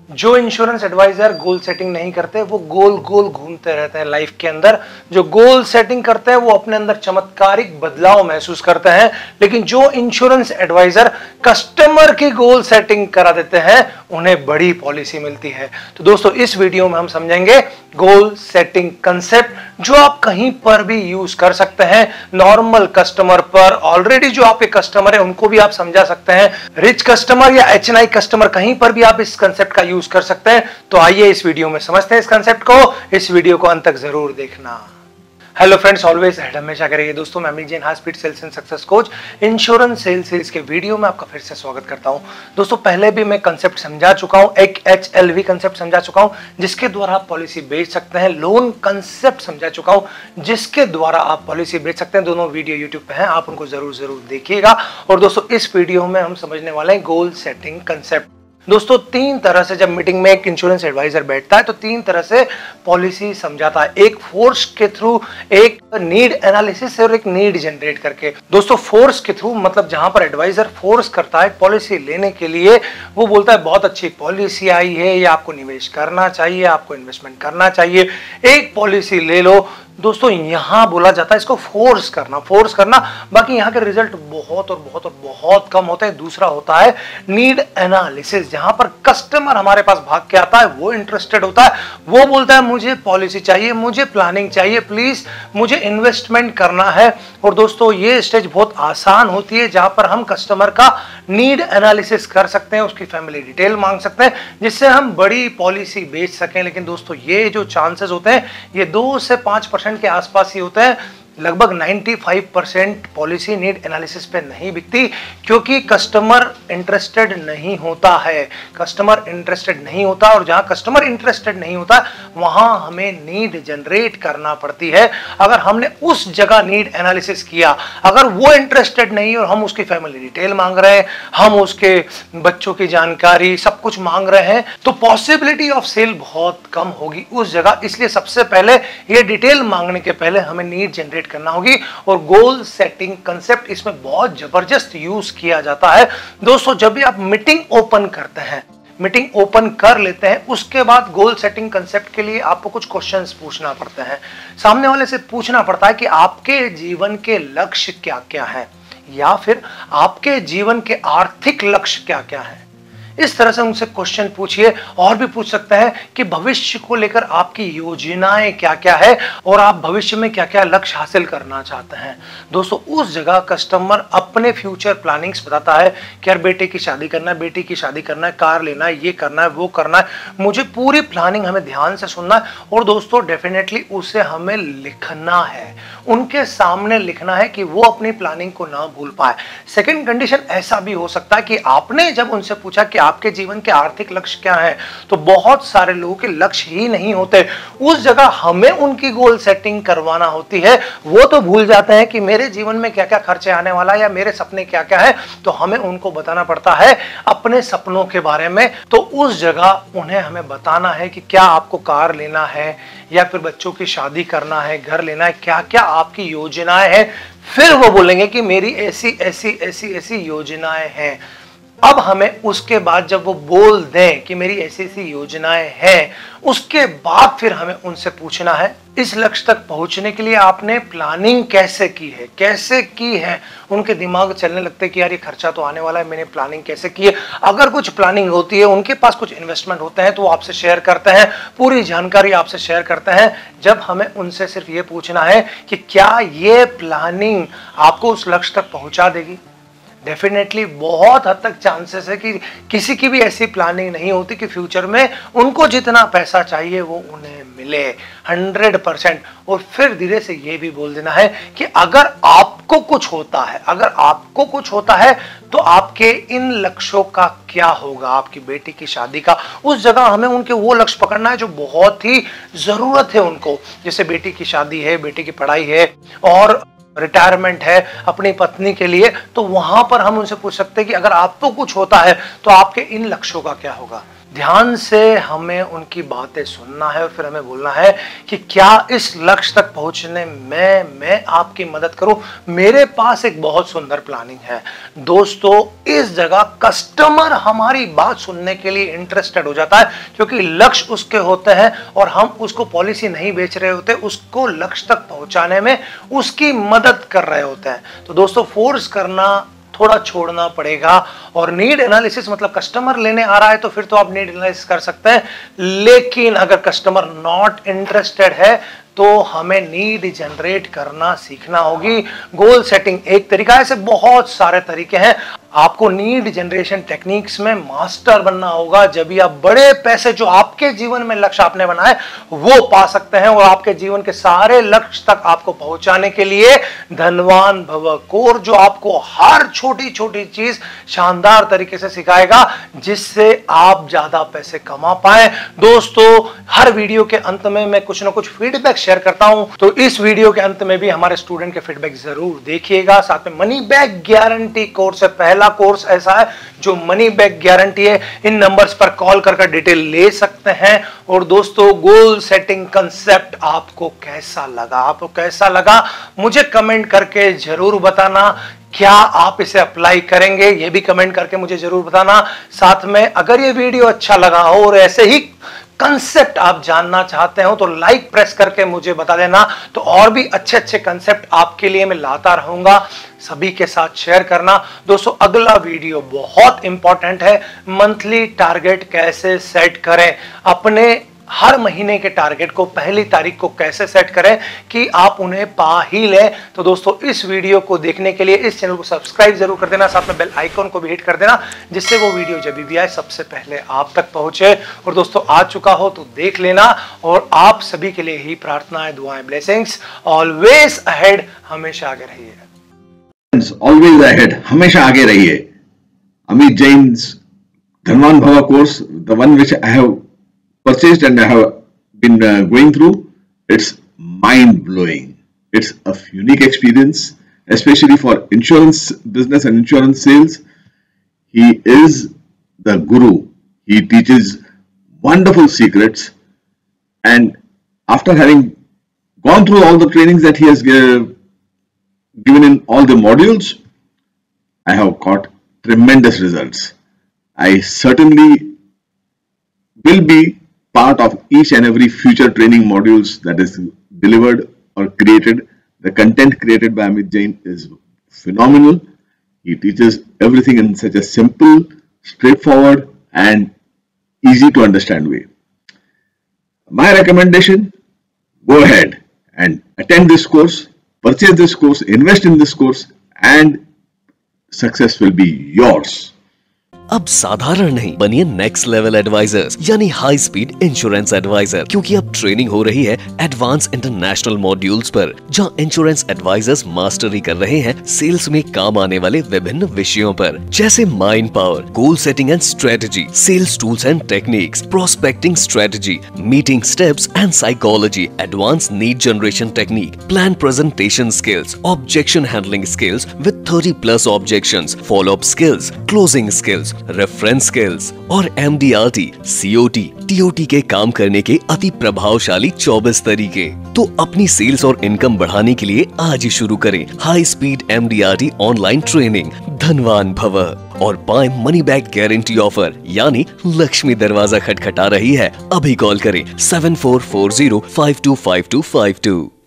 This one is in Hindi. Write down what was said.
जो इंश्योरेंस एडवाइजर गोल सेटिंग नहीं करते वो गोल गोल घूमते रहते हैं लाइफ के अंदर। जो गोल सेटिंग करते हैं वो अपने अंदर चमत्कारिक बदलाव महसूस करते हैं, लेकिन जो इंश्योरेंस एडवाइजर कस्टमर की गोल सेटिंग करा देते हैं उन्हें बड़ी पॉलिसी मिलती है। तो दोस्तों इस वीडियो में हम समझेंगे गोल सेटिंग कंसेप्ट जो आप कहीं पर भी यूज कर सकते हैं। नॉर्मल कस्टमर पर, ऑलरेडी जो आपके कस्टमर है उनको भी आप समझा सकते हैं, रिच कस्टमर या एचएनआई कस्टमर, कहीं पर भी आप इस कंसेप्ट का यूज कर सकते हैं। तो आइए इस वीडियो में समझते हैं इस कंसेप्ट को। इस वीडियो को अंत तक जरूर देखना। हेलो फ्रेंड्स, ऑलवेज हेड हमेशा करिए। दोस्तों मैं Amit Jain, high speed sales and success coach, insurance sales series के वीडियो में आपका फिर से स्वागत करता हूं। दोस्तों पहले भी मैं कंसेप्ट समझा चुका हूं, एक HLV कंसेप्ट समझा चुका हूं जिसके द्वारा आप पॉलिसी बेच सकते हैं। लोन कंसेप्ट समझा चुका हूं जिसके द्वारा आप पॉलिसी बेच सकते हैं। दोनों वीडियो यूट्यूब पे हैं, आप उनको जरूर देखिएगा। और दोस्तों इस वीडियो में हम समझने वाले हैं गोल सेटिंग कंसेप्ट। दोस्तों तीन तरह से जब मीटिंग में एक इंश्योरेंस एडवाइजर बैठता है तो तीन तरह से पॉलिसी समझाता है। एक फोर्स के थ्रू, एक नीड एनालिसिस और एक नीड जनरेट करके। दोस्तों फोर्स के थ्रू मतलब जहां पर एडवाइजर फोर्स करता है पॉलिसी लेने के लिए, वो बोलता है बहुत अच्छी पॉलिसी आई है, ये आपको निवेश करना चाहिए, आपको इन्वेस्टमेंट करना चाहिए, एक पॉलिसी ले लो। दोस्तों यहां बोला जाता है इसको फोर्स करना। बाकी यहां के रिजल्ट बहुत कम होते हैं। दूसरा होता है नीड एनालिसिस, जहां पर कस्टमर हमारे पास भाग के आता है, वो इंटरेस्टेड होता है, वो बोलता है मुझे पॉलिसी चाहिए, मुझे प्लानिंग चाहिए, प्लीज मुझे इन्वेस्टमेंट करना है। और दोस्तों ये स्टेज बहुत आसान होती है जहां पर हम कस्टमर का नीड एनालिसिस कर सकते हैं, उसकी फैमिली डिटेल मांग सकते हैं जिससे हम बड़ी पॉलिसी बेच सकें। लेकिन दोस्तों ये जो चांसेस होते हैं ये 2 से 5% के आसपास ही होते हैं। लगभग 95% पॉलिसी नीड एनालिसिस पे नहीं बिकती क्योंकि कस्टमर इंटरेस्टेड नहीं होता है। और जहां कस्टमर इंटरेस्टेड नहीं होता वहां हमें नीड जनरेट करना पड़ती है। अगर हमने उस जगह नीड एनालिसिस किया, अगर वो इंटरेस्टेड नहीं और हम उसकी फैमिली डिटेल मांग रहे हैं, हम उसके बच्चों की जानकारी सब कुछ मांग रहे हैं, तो पॉसिबिलिटी ऑफ सेल बहुत कम होगी उस जगह। इसलिए सबसे पहले ये डिटेल मांगने के पहले हमें नीड जनरेट करना होगी और गोल सेटिंग कंसेप्ट इसमें बहुत जबरदस्त यूज किया जाता है। दोस्तों जब भी आप मीटिंग ओपन करते हैं, मीटिंग ओपन कर लेते हैं, उसके बाद गोल सेटिंग कंसेप्ट के लिए आपको कुछ क्वेश्चंस पूछना पड़ते हैं। सामने वाले से पूछना पड़ता है कि आपके जीवन के लक्ष्य क्या क्या हैं, या फिर आपके जीवन के आर्थिक लक्ष्य क्या क्या हैं। इस तरह से उनसे क्वेश्चन पूछिए। और भी पूछ सकते हैं कि भविष्य को लेकर आपकी योजनाएं क्या क्या है और आप भविष्य में क्या क्या लक्ष्य हासिल करना चाहते हैं। दोस्तों उस जगह कस्टमर अपने फ्यूचर प्लानिंग्स बताता है कि यार बेटे की शादी करना है, बेटी की शादी करना है, कार लेना है, ये करना है, वो करना है, मुझे पूरी प्लानिंग हमें ध्यान से सुनना है। और दोस्तों डेफिनेटली उसे हमें लिखना है, उनके सामने लिखना है कि वो अपनी प्लानिंग को ना भूल पाए। सेकेंड कंडीशन ऐसा भी हो सकता है कि आपने जब उनसे पूछा कि आपके जीवन के आर्थिक लक्ष्य क्या हैं, तो बहुत सारे लोगों के लक्ष्य ही नहीं होते। उस जगह हमें उनकी गोल सेटिंग करवाना होती है। वो तो भूल जाते हैं कि मेरे जीवन में क्या क्या खर्चे आने वाला है या मेरे सपने क्या क्या है, तो हमें उनको बताना पड़ता है अपने सपनों के बारे में। तो उस जगह उन्हें हमें बताना है कि क्या आपको कार लेना है या फिर बच्चों की शादी करना है, घर लेना है, क्या क्या आपकी योजनाएं हैं। फिर वो बोलेंगे कि मेरी ऐसी योजनाएं हैं। अब हमें उसके बाद जब वो बोल दें कि मेरी ऐसी योजनाएं हैं, उसके बाद फिर हमें उनसे पूछना है इस लक्ष्य तक पहुंचने के लिए आपने प्लानिंग कैसे की है। उनके दिमाग चलने लगते हैं कि यार ये खर्चा तो आने वाला है, मैंने प्लानिंग कैसे की है। अगर कुछ प्लानिंग होती है, उनके पास कुछ इन्वेस्टमेंट होते हैं तो वो आपसे शेयर करते हैं, पूरी जानकारी आपसे शेयर करते हैं। जब हमें उनसे सिर्फ ये पूछना है कि क्या ये प्लानिंग आपको उस लक्ष्य तक पहुंचा देगी। डेफिनेटली बहुत हद तक चांसेस है कि किसी की भी ऐसी प्लानिंग नहीं होती कि फ्यूचर में उनको जितना पैसा चाहिए वो उन्हें मिले 100%। और फिर धीरे से ये भी बोल देना है कि अगर आपको कुछ होता है तो आपके इन लक्ष्यों का क्या होगा, आपकी बेटी की शादी का। उस जगह हमें उनके वो लक्ष्य पकड़ना है जो बहुत ही जरूरत है उनको, जैसे बेटी की शादी है, बेटी की पढ़ाई है और रिटायरमेंट है अपनी पत्नी के लिए। तो वहां पर हम उनसे पूछ सकते हैं कि अगर आपको कुछ होता है तो आपके इन लक्ष्यों का क्या होगा। ध्यान से हमें उनकी बातें सुनना है और फिर हमें बोलना है कि क्या इस लक्ष्य तक पहुंचने में मैं आपकी मदद करूं। मेरे पास एक बहुत सुंदर प्लानिंग है। दोस्तों, इस जगह कस्टमर हमारी बात सुनने के लिए इंटरेस्टेड हो जाता है, क्योंकि लक्ष्य उसके होते हैं और हम उसको पॉलिसी नहीं बेच रहे होते, उसको लक्ष्य तक पहुंचाने में उसकी मदद कर रहे होते हैं। तो दोस्तों, फोर्स करना थोड़ा छोड़ना पड़ेगा। और नीड एनालिसिस मतलब कस्टमर लेने आ रहा है तो फिर तो आप नीड एनालिसिस कर सकते हैं, लेकिन अगर कस्टमर नॉट इंटरेस्टेड है तो हमें नीड जनरेट करना सीखना होगी। गोल सेटिंग एक तरीका है, ऐसे बहुत सारे तरीके हैं। आपको नीड जनरेशन टेक्निक्स में मास्टर बनना होगा, जब भी आप बड़े पैसे जो आपके जीवन में लक्ष्य आपने बनाए वो पा सकते हैं और आपके जीवन के सारे लक्ष्य तक आपको पहुंचाने के लिए धनवान भव कोर्स जो आपको हर छोटी छोटी चीज शानदार तरीके से सिखाएगा, जिससे आप ज्यादा पैसे कमा पाए। दोस्तों, हर वीडियो के अंत में मैं कुछ ना कुछ फीडबैक शेयर करता हूं, तो इस वीडियो के अंत में भी हमारे स्टूडेंट के फीडबैक जरूर देखिएगा। साथ में मनी बैक गारंटी कोर्स है, पहला कोर्स ऐसा है जो मनी बैक गारंटी है। इन नंबर्स पर कॉल कर डिटेल ले सकते हैं। और दोस्तों, गोल सेटिंग कंसेप्ट आपको कैसा लगा मुझे कमेंट करके जरूर बताना। क्या आप इसे अप्लाई करेंगे, ये भी कमेंट करके मुझे जरूर बताना। साथ में अगर ये वीडियो अच्छा लगा हो और ऐसे ही कंसेप्ट आप जानना चाहते हो तो लाइक प्रेस करके मुझे बता देना, तो और भी अच्छे अच्छे कंसेप्ट आपके लिए मैं लाता रहूंगा। सभी के साथ शेयर करना। दोस्तों, अगला वीडियो बहुत इंपॉर्टेंट है, मंथली टारगेट कैसे सेट करें, अपने हर महीने के टारगेट को पहली तारीख को कैसे सेट करें कि आप उन्हें पा ही लें। तो दोस्तों, इस वीडियो को देखने के लिए इस चैनल को सब्सक्राइब जरूर कर देना, साथ में बेल आइकॉन को भी हिट कर देना, जिससे वो वीडियो जब भी आए सबसे पहले आप तक पहुंचे। और दोस्तों, आ चुका हो तो देख लेना। और आप सभी के लिए ही प्रार्थनाएं, दुआएं, ब्लेसिंग्स। ऑलवेज अहेड, हमेशा आगे रहिए। ऑलवेज अहेड, हमेशा आगे रहिए। अमित जैन्स धनवान भव course, the one which I have purchased and I have been going through, it's mind-blowing. It's a unique experience, especially for insurance business and insurance sales. He is the guru. He teaches wonderful secrets, and after having gone through all the trainings that he has given in all the modules, I have got tremendous results. I certainly will be part of each and every future training modules that is delivered or created. The content created by Amit Jain is phenomenal. He teaches everything in such a simple, straightforward and easy to understand way. My recommendation, go ahead and attend this course, purchase this course, invest in this course, and success will be yours. अब साधारण नहीं, बनिए नेक्स्ट लेवल एडवाइजर्स यानी हाई स्पीड इंश्योरेंस एडवाइजर, क्योंकि अब ट्रेनिंग हो रही है एडवांस इंटरनेशनल मॉड्यूल्स पर, जहां इंश्योरेंस एडवाइजर्स मास्टरी कर रहे हैं सेल्स में काम आने वाले विभिन्न विषयों पर, जैसे mind power, goal setting and strategy, sales tools and techniques, prospecting strategy, meeting steps and psychology, advance need generation technique, plan presentation skills, objection handling skills with 30+ objections, follow up skills, closing skills, reference skills और MDRT, COT, TOT के काम करने के अति प्रभावशाली 24 तरीके। तो अपनी सेल्स और इनकम बढ़ाने के लिए आज ही शुरू करें high speed MDRT online training धनवान भव और पाएं मनी बैक गारंटी ऑफर, यानी लक्ष्मी दरवाजा खटखटा रही है। अभी कॉल करें 7440525252।